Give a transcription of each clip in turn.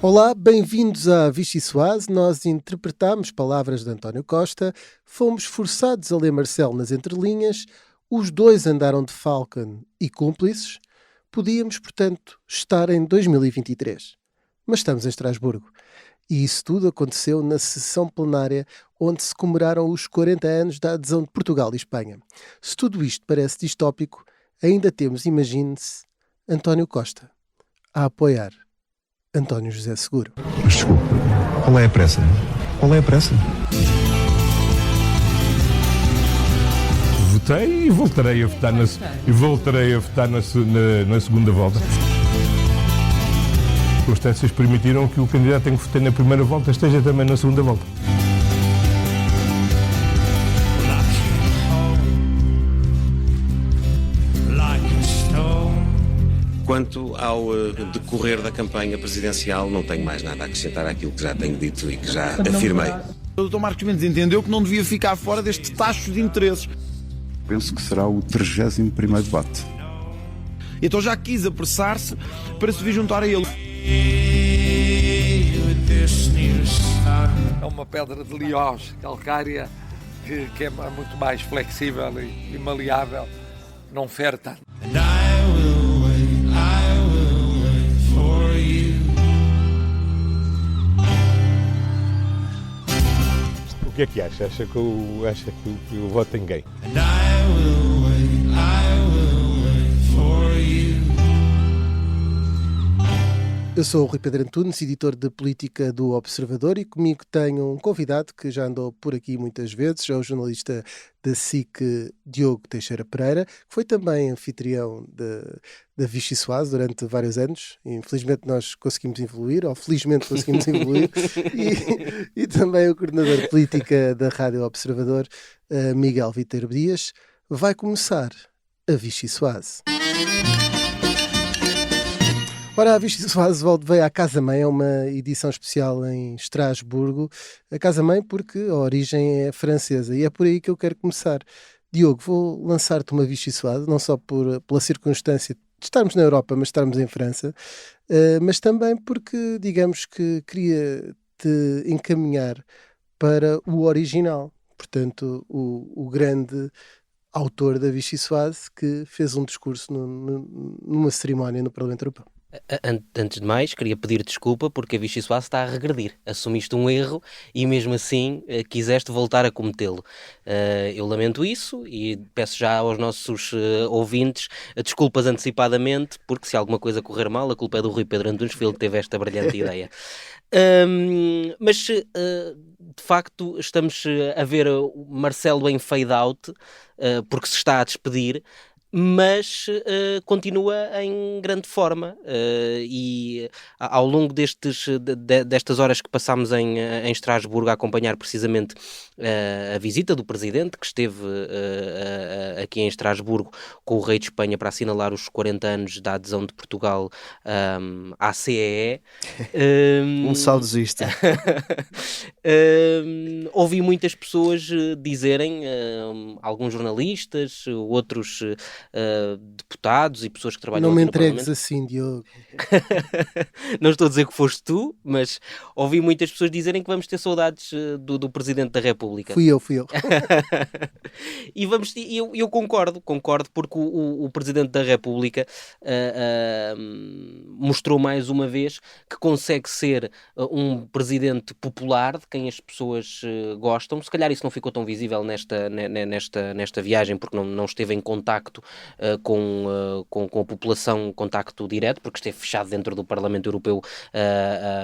Olá, bem-vindos à Vichy Soase. Nós interpretamos palavras de António Costa, fomos forçados a ler Marcelo nas entrelinhas, os dois andaram de Falcon e cúmplices. Podíamos, portanto, estar em 2023. Mas estamos em Estrasburgo. E isso tudo aconteceu na sessão plenária onde se comemoraram os 40 anos da adesão de Portugal e Espanha. Se tudo isto parece distópico, ainda temos, imagine-se, António Costa a apoiar António José Seguro. Mas desculpe, qual é a pressa? Qual é a pressa? Votei e voltarei a votar na segunda volta. As circunstâncias permitiram que o candidato em que votei na primeira volta esteja também na segunda volta. Quanto ao decorrer da campanha presidencial, não tenho mais nada a acrescentar àquilo que já tenho dito e que já afirmei. O Dr. Marcos Mendes entendeu que não devia ficar fora deste tacho de interesses. Penso que será o 31º debate. Então já quis apressar-se para se vir juntar a ele. É uma pedra de Liós, calcária, que é muito mais flexível e maleável, não fere tanto. O que é que acha? Acha que eu voto em quem? Eu sou o Rui Pedro Antunes, editor de política do Observador, e comigo tenho um convidado que já andou por aqui muitas vezes, é o jornalista da SIC, Diogo Teixeira Pereira, que foi também anfitrião da Vichy Soase durante vários anos. Infelizmente nós conseguimos evoluir, ou felizmente conseguimos evoluir, e também o coordenador de política da Rádio Observador, Miguel Viteiro Dias. Vai começar a Vichy Soase. Ora, a Vichy Soase veio à Casa-Mãe, é uma edição especial em Estrasburgo. A Casa-Mãe porque a origem é francesa e é por aí que eu quero começar. Diogo, vou lançar-te uma Vichy Soase, não só pela circunstância de estarmos na Europa, mas estarmos em França, mas também porque, digamos que queria-te encaminhar para o original. Portanto, o grande autor da Vichy Soase que fez um discurso numa cerimónia no Parlamento Europeu. Antes de mais, queria pedir desculpa porque a Vichy Soase está a regredir. Assumiste um erro e mesmo assim quiseste voltar a cometê-lo. Eu lamento isso e peço já aos nossos ouvintes desculpas antecipadamente, porque se alguma coisa correr mal, a culpa é do Rui Pedro Antunes, foi ele que teve esta brilhante ideia. Mas de facto estamos a ver o Marcelo em fade out, porque se está a despedir, mas continua em grande forma e ao longo destas horas que passámos em Estrasburgo a acompanhar precisamente a visita do Presidente, que esteve aqui em Estrasburgo com o Rei de Espanha para assinalar os 40 anos da adesão de Portugal à CEE. Um saudosista. Ouvi muitas pessoas dizerem, alguns jornalistas, outros deputados e pessoas que trabalham Não me aqui no entregues Parlamento. assim, Diogo. Não estou a dizer que foste tu, mas ouvi muitas pessoas dizerem que vamos ter saudades do Presidente da República. Fui eu. E eu concordo porque o Presidente da República mostrou mais uma vez que consegue ser um Presidente popular, de quem as pessoas gostam. Se calhar isso não ficou tão visível nesta viagem, porque não esteve em contacto com a população, contacto direto, porque esteve fechado dentro do Parlamento Europeu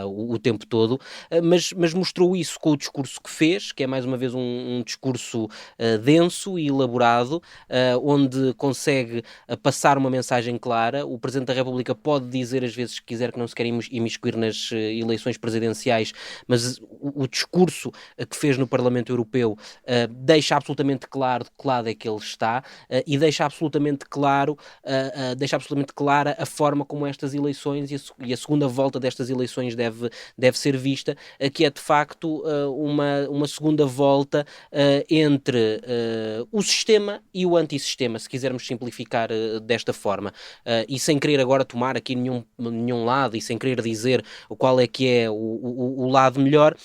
o tempo todo, mas mostrou isso com o discurso que fez, que é mais uma vez um discurso denso e elaborado, onde consegue passar uma mensagem clara. O Presidente da República pode dizer às vezes que quiser que não se quer imiscuir nas eleições presidenciais, mas o discurso que fez no Parlamento Europeu deixa absolutamente claro de que lado é que ele está, e deixa absolutamente absolutamente claro, deixa absolutamente clara a forma como estas eleições e a segunda volta destas eleições deve ser vista, que é de facto uma segunda volta entre o sistema e o antissistema, se quisermos simplificar desta forma, e sem querer agora tomar aqui nenhum lado e sem querer dizer qual é que é o lado melhor,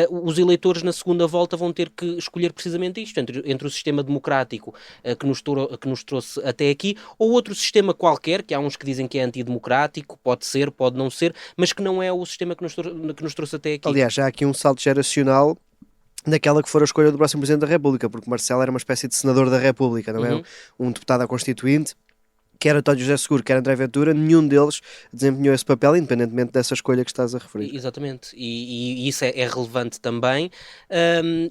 os eleitores na segunda volta vão ter que escolher precisamente isto, entre o sistema democrático que nos trouxe até aqui, ou outro sistema qualquer, que há uns que dizem que é antidemocrático, pode ser, pode não ser, mas que não é o sistema que nos trouxe até aqui. Aliás, já há aqui um salto geracional naquela que for a escolha do próximo Presidente da República, porque Marcelo era uma espécie de senador da República, não é? Um deputado à Constituinte. Quer António José Seguro, quer André Ventura, nenhum deles desempenhou esse papel, independentemente dessa escolha que estás a referir. Exatamente, e isso é relevante também.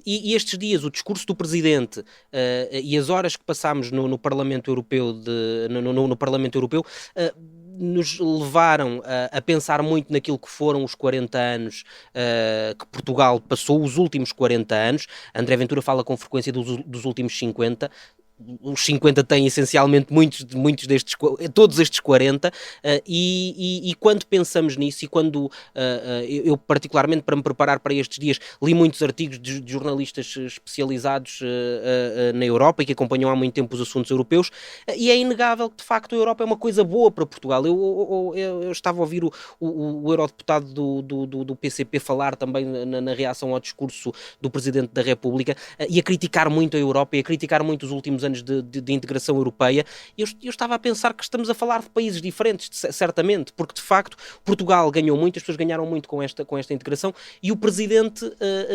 E estes dias, o discurso do Presidente e as horas que passámos no Parlamento Europeu, no Parlamento Europeu, nos levaram a pensar muito naquilo que foram os 40 anos que Portugal passou, os últimos 40 anos. André Ventura fala com frequência dos últimos 50. Os 50 têm essencialmente muitos destes, todos estes 40, e quando pensamos nisso, e quando eu particularmente para me preparar para estes dias li muitos artigos de jornalistas especializados na Europa e que acompanham há muito tempo os assuntos europeus, e é inegável que de facto a Europa é uma coisa boa para Portugal. Eu estava a ouvir o eurodeputado do PCP falar também na reação ao discurso do Presidente da República, e a criticar muito a Europa e a criticar muito os últimos anos de integração europeia. Eu estava a pensar que estamos a falar de países diferentes, certamente, porque de facto Portugal ganhou muito, as pessoas ganharam muito com esta integração, e o Presidente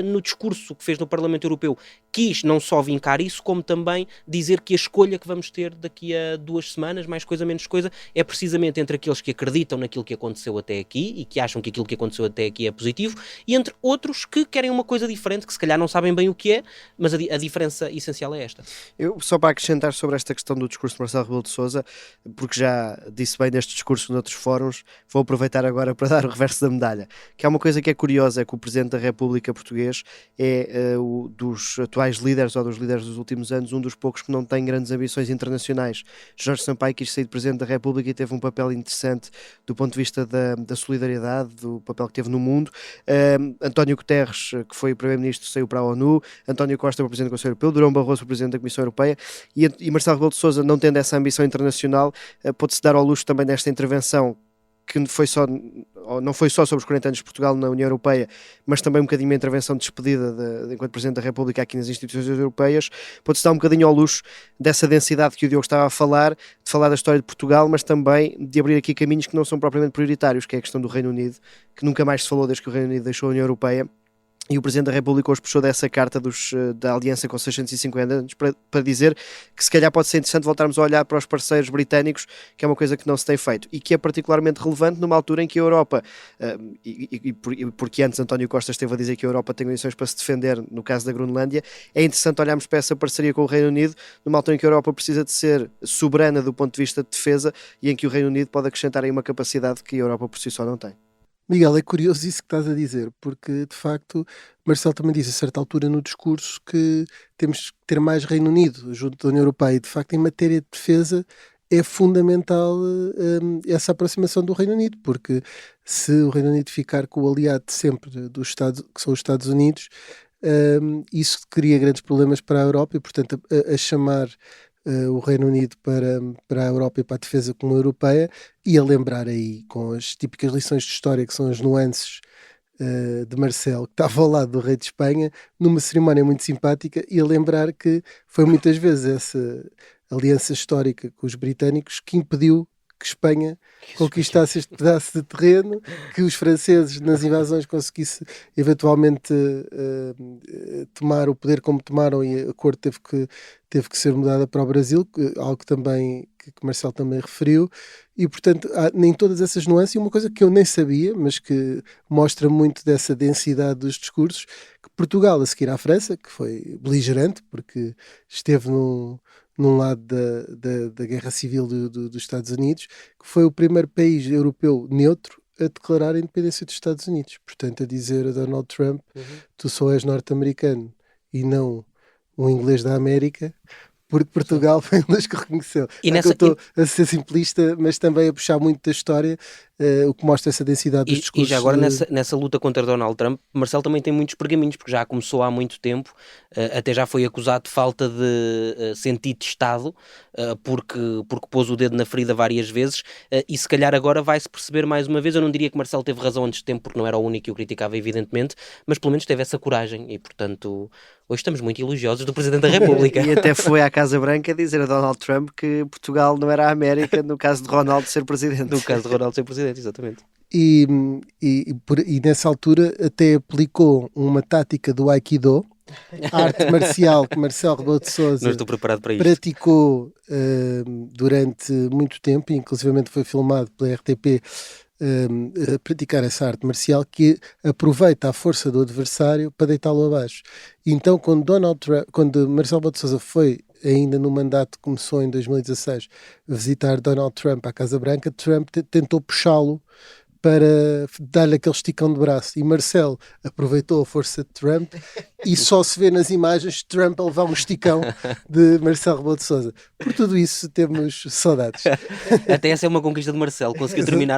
no discurso que fez no Parlamento Europeu quis não só vincar isso, como também dizer que a escolha que vamos ter daqui a 2 semanas, mais coisa menos coisa, é precisamente entre aqueles que acreditam naquilo que aconteceu até aqui e que acham que aquilo que aconteceu até aqui é positivo, e entre outros que querem uma coisa diferente, que se calhar não sabem bem o que é, mas a diferença essencial é esta. Eu, só para acrescentar sobre esta questão do discurso de Marcelo Rebelo de Sousa, porque já disse bem deste discurso noutros fóruns, vou aproveitar agora para dar o reverso da medalha. Que há uma coisa que é curiosa, é que o Presidente da República português é dos atuais líderes, ou dos líderes dos últimos anos, um dos poucos que não tem grandes ambições internacionais. Jorge Sampaio quis sair de Presidente da República e teve um papel interessante do ponto de vista da solidariedade, do papel que teve no mundo. António Guterres, que foi o Primeiro-Ministro, saiu para a ONU. António Costa para o Presidente do Conselho Europeu. Durão Barroso para o Presidente da Comissão Europeia. E Marcelo Rebelo de Sousa, não tendo essa ambição internacional, pode-se dar ao luxo também desta intervenção, que não foi só sobre os 40 anos de Portugal na União Europeia, mas também um bocadinho uma intervenção de despedida enquanto Presidente da República aqui nas instituições europeias. Pode-se dar um bocadinho ao luxo dessa densidade que o Diogo estava a falar, de falar da história de Portugal, mas também de abrir aqui caminhos que não são propriamente prioritários, que é a questão do Reino Unido, que nunca mais se falou desde que o Reino Unido deixou a União Europeia. E o Presidente da República hoje puxou dessa carta da aliança com 650 anos para dizer que se calhar pode ser interessante voltarmos a olhar para os parceiros britânicos, que é uma coisa que não se tem feito e que é particularmente relevante numa altura em que a Europa, porque antes António Costa esteve a dizer que a Europa tem condições para se defender no caso da Groenlândia, é interessante olharmos para essa parceria com o Reino Unido numa altura em que a Europa precisa de ser soberana do ponto de vista de defesa e em que o Reino Unido pode acrescentar aí uma capacidade que a Europa por si só não tem. Miguel, é curioso isso que estás a dizer, porque de facto Marcelo também disse a certa altura no discurso que temos que ter mais Reino Unido junto da União Europeia, e de facto em matéria de defesa é fundamental essa aproximação do Reino Unido, porque se o Reino Unido ficar com o aliado de sempre dos Estados, que são os Estados Unidos, isso cria grandes problemas para a Europa e portanto a chamar o Reino Unido para a Europa e para a defesa comum europeia, e a lembrar aí com as típicas lições de história que são as nuances de Marcelo, que estava ao lado do rei de Espanha numa cerimónia muito simpática, e a lembrar que foi muitas vezes essa aliança histórica com os britânicos que impediu que Espanha conquistasse este pedaço de terreno, que os franceses nas invasões conseguissem eventualmente tomar o poder como tomaram, e a cor teve que ser mudada para o Brasil, algo também que Marcelo também referiu, e portanto há nem todas essas nuances, e uma coisa que eu nem sabia, mas que mostra muito dessa densidade dos discursos, que Portugal, a seguir à França, que foi beligerante, porque esteve num lado da Guerra Civil dos Estados Unidos, que foi o primeiro país europeu neutro a declarar a independência dos Estados Unidos. Portanto, a dizer a Donald Trump, tu só és norte-americano e não um inglês da América, porque Portugal foi um dos que reconheceu. E Eu estou a ser simplista, mas também a puxar muito da história, o que mostra essa densidade dos E discursos. já agora, nessa luta contra Donald Trump, Marcelo também tem muitos pergaminhos, porque já começou há muito tempo, até já foi acusado de falta de sentido de Estado, porque pôs o dedo na ferida várias vezes, e se calhar agora vai-se perceber mais uma vez. Eu não diria que Marcelo teve razão antes de tempo, porque não era o único que o criticava, evidentemente, mas pelo menos teve essa coragem, e portanto, hoje estamos muito elogiosos do Presidente da República. E até foi à Casa Branca dizer a Donald Trump que Portugal não era a América no caso de Ronaldo ser presidente. No caso de Ronaldo ser Presidente, exatamente. E nessa altura até aplicou uma tática do Aikido, arte marcial que Marcelo Rebelo de Sousa Não estou preparado para isto. praticou durante muito tempo, e inclusivamente foi filmado pela RTP a praticar essa arte marcial, que aproveita a força do adversário para deitá-lo abaixo. Então, quando Marcelo Rebelo de Sousa foi, ainda no mandato que começou em 2016, visitar Donald Trump à Casa Branca, Trump tentou puxá-lo para dar-lhe aquele esticão de braço, e Marcelo aproveitou a força de Trump e só se vê nas imagens Trump a levar um esticão de Marcelo Rebelo de Sousa. Por tudo isso temos saudades. Até essa é uma conquista de Marcelo,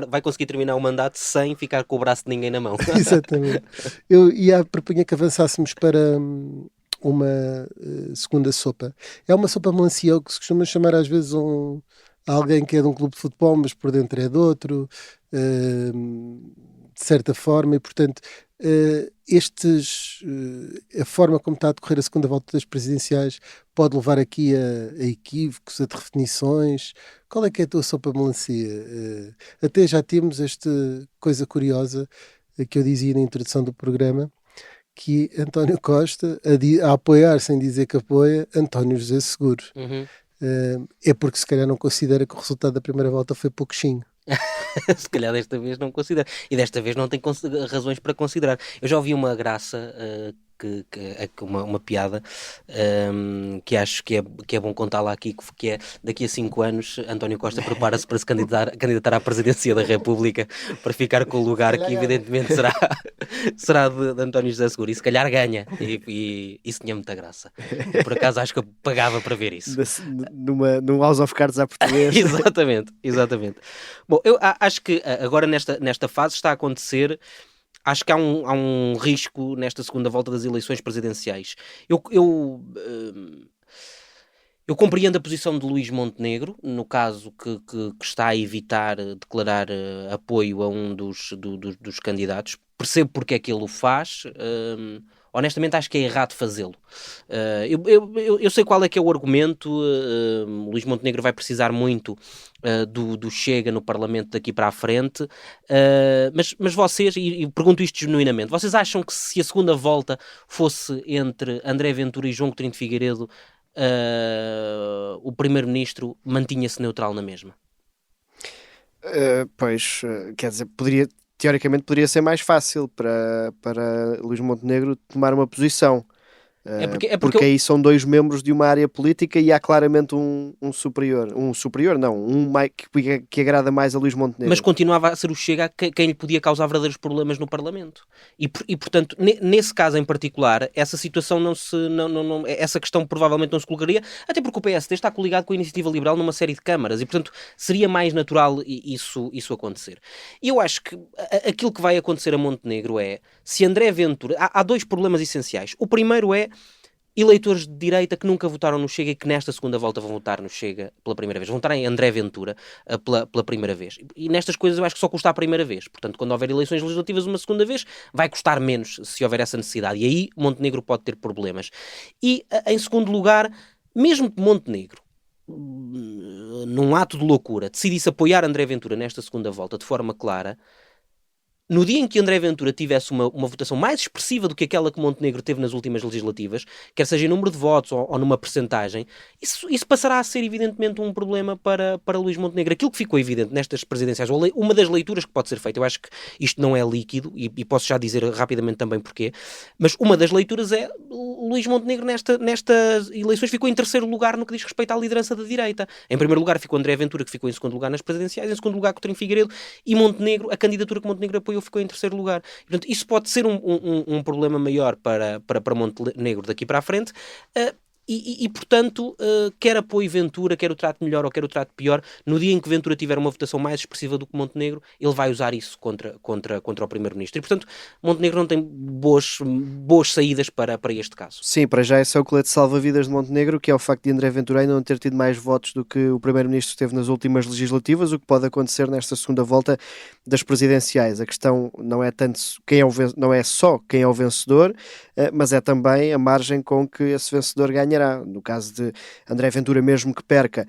vai conseguir terminar o mandato sem ficar com o braço de ninguém na mão. Exatamente. Eu propunha que avançássemos para uma segunda sopa. É uma sopa melancia, que se costuma chamar às vezes alguém que é de um clube de futebol, mas por dentro é de outro, de certa forma, e portanto a forma como está a decorrer a segunda volta das presidenciais pode levar aqui a equívocos, a definições. Qual é que é a tua sopa melancia? Até já temos esta coisa curiosa que eu dizia na introdução do programa, que António Costa a apoiar sem dizer que apoia António José Seguro. Uhum. É porque se calhar não considera que o resultado da primeira volta foi pouquinho. Se calhar desta vez não considera. E desta vez não tem razões para considerar. Eu já ouvi uma graça, uma piada, que acho que é bom contá-la aqui, que é: daqui a 5 anos António Costa prepara-se para se candidatar à presidência da República, para ficar com o lugar que evidentemente será de António José Seguro, e se calhar ganha, e isso tinha muita graça. Eu, por acaso, acho que eu pagava para ver isso. Num House of Cards à portuguesa. Exatamente. Bom, eu acho que agora nesta fase está a acontecer. Acho que há um risco nesta segunda volta das eleições presidenciais. Eu compreendo a posição de Luís Montenegro, no caso que está a evitar declarar apoio a um dos candidatos. Percebo porque é que ele o faz. Honestamente, acho que é errado fazê-lo. Eu sei qual é que é o argumento. Luís Montenegro vai precisar muito do Chega no Parlamento daqui para a frente, mas vocês, e pergunto isto genuinamente, vocês acham que se a segunda volta fosse entre André Ventura e João Coutinho de Figueiredo, o primeiro-ministro mantinha-se neutral na mesma? Quer dizer, teoricamente poderia ser mais fácil para Luís Montenegro tomar uma posição. Porque aí são dois membros de uma área política e há claramente um superior. Que agrada mais a Luís Montenegro. Mas continuava a ser o Chega quem lhe podia causar verdadeiros problemas no Parlamento. E portanto, nesse caso em particular, essa situação essa questão provavelmente não se colocaria, até porque o PSD está coligado com a Iniciativa Liberal numa série de câmaras e, portanto, seria mais natural isso acontecer. E eu acho que aquilo que vai acontecer a Montenegro é, se André Ventura... Há dois problemas essenciais. O primeiro é eleitores de direita que nunca votaram no Chega e que nesta segunda volta vão votar no Chega pela primeira vez. Vão votar em André Ventura pela primeira vez. E nestas coisas eu acho que só custa a primeira vez. Portanto, quando houver eleições legislativas uma segunda vez, vai custar menos se houver essa necessidade. E aí Montenegro pode ter problemas. E, em segundo lugar, mesmo que Montenegro, num ato de loucura, decidisse apoiar André Ventura nesta segunda volta de forma clara, no dia em que André Ventura tivesse uma votação mais expressiva do que aquela que Montenegro teve nas últimas legislativas, quer seja em número de votos ou numa percentagem, isso passará a ser evidentemente um problema para Luís Montenegro. Aquilo que ficou evidente nestas presidenciais, uma das leituras que pode ser feita, eu acho que isto não é líquido, e posso já dizer rapidamente também porquê, mas uma das leituras é Luís Montenegro nestas eleições ficou em terceiro lugar no que diz respeito à liderança da direita. Em primeiro lugar ficou André Ventura, que ficou em segundo lugar nas presidenciais, em segundo lugar Coutinho Figueiredo, e Montenegro, a candidatura que Montenegro apoiou, ficou em terceiro lugar. Portanto, isso pode ser um problema maior para Montenegro daqui para a frente. portanto, quer apoie Ventura, quer o trate melhor ou quer o trate pior, no dia em que Ventura tiver uma votação mais expressiva do que Montenegro, ele vai usar isso contra o Primeiro-Ministro. E, portanto, Montenegro não tem boas saídas para este caso. Sim, para já esse é o colete de salva-vidas de Montenegro, que é o facto de André Ventura ainda não ter tido mais votos do que o Primeiro-Ministro teve nas últimas legislativas, o que pode acontecer nesta segunda volta das presidenciais. A questão não é tanto não é só quem é o vencedor, mas é também a margem com que esse vencedor ganhará. No caso de André Ventura, mesmo que perca,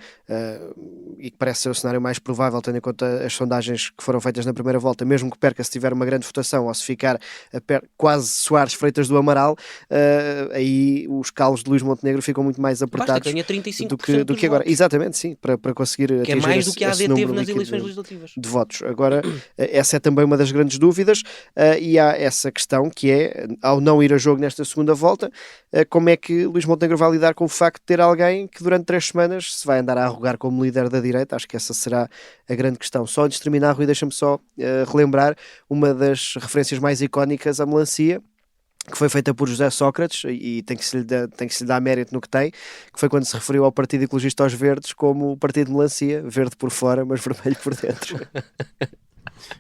e que parece ser o cenário mais provável, tendo em conta as sondagens que foram feitas na primeira volta, mesmo que perca se tiver uma grande votação ou se ficar quase Soares Freitas do Amaral, aí os calos de Luís Montenegro ficam muito mais apertados ganha 35% do que agora. Votos. Exatamente, sim, para conseguir que atingir é mais do que a AD teve nas líquido eleições legislativas de votos. Agora, essa é também uma das grandes dúvidas, e há essa questão que é, ao não ir a jogo nesta segunda volta, como é que Luís Montenegro vai lidar com o facto de ter alguém que durante 3 semanas se vai andar a arrogar como líder da direita? Acho que essa será a grande questão. Só antes de terminar, Rui, deixa-me só relembrar uma das referências mais icónicas à melancia, que foi feita por José Sócrates, e tem que se lhe dar mérito no que tem, que foi quando se referiu ao Partido Ecologista aos Verdes como o Partido de Melancia, verde por fora, mas vermelho por dentro.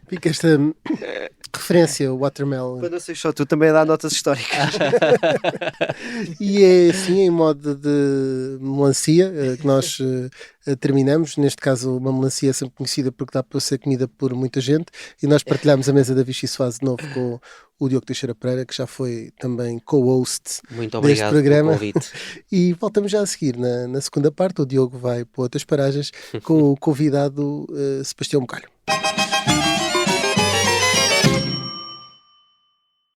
Fica esta referência, o watermelon. Quando eu sei só, tu também dá notas históricas. E é assim, em modo de melancia, que nós terminamos. Neste caso, uma melancia é sempre conhecida porque dá para ser comida por muita gente. E nós partilhamos a mesa da Vichy Soase de novo com o Diogo Teixeira Pereira, que já foi também co-host deste programa. Muito obrigado pelo convite. E voltamos já a seguir na segunda parte. O Diogo vai para outras paragens com o convidado Sebastião Bocalho.